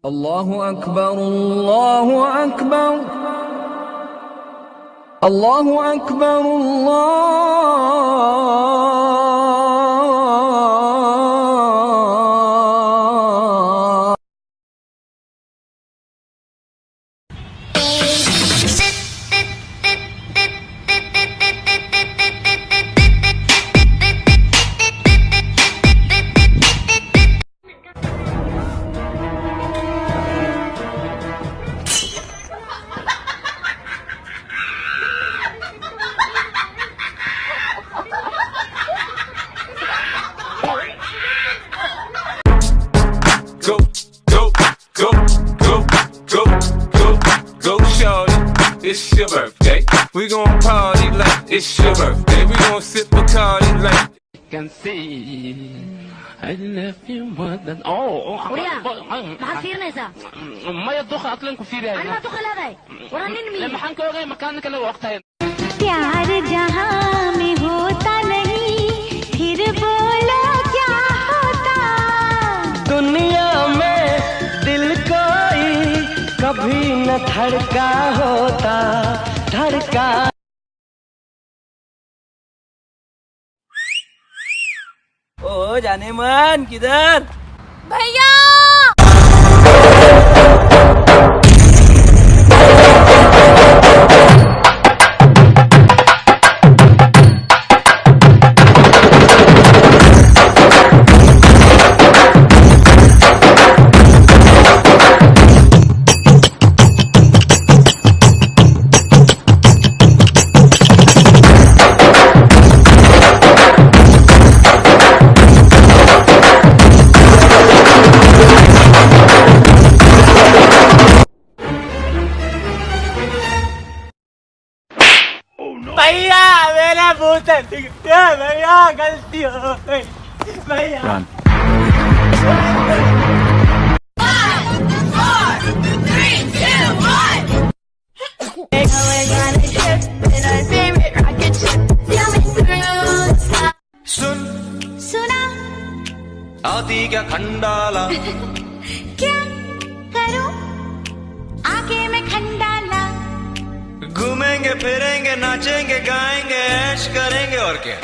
Allahu Akbar, Allahu Akbar, Allahu Akbar, Allah. Go, go, go, go, go, go, go, shorty. It's your birthday. We gon' party like it's your birthday. We gon' sip Bacardi like Can see I love you more than وريا maxaa fiirinaysaa maya duqa aklan ku fiiraya anima duqa leedahay waran nin miyi maxaan ka ogay makaan kale waqtayn प्यार जहां में होता नहीं फिर बोलो क्या होता दुनिया में दिल कोई कभी न धड़का होता धड़का ओ जाने मन किधर भैया भैया मेरा भूत है भैया गलती हो गई भैया सुन सुना आदि क्या खंडाला क्या करूं आगे में खंडाला घूमेंगे फिरेंगे नाचेंगे गाएंगे ऐश करेंगे और क्या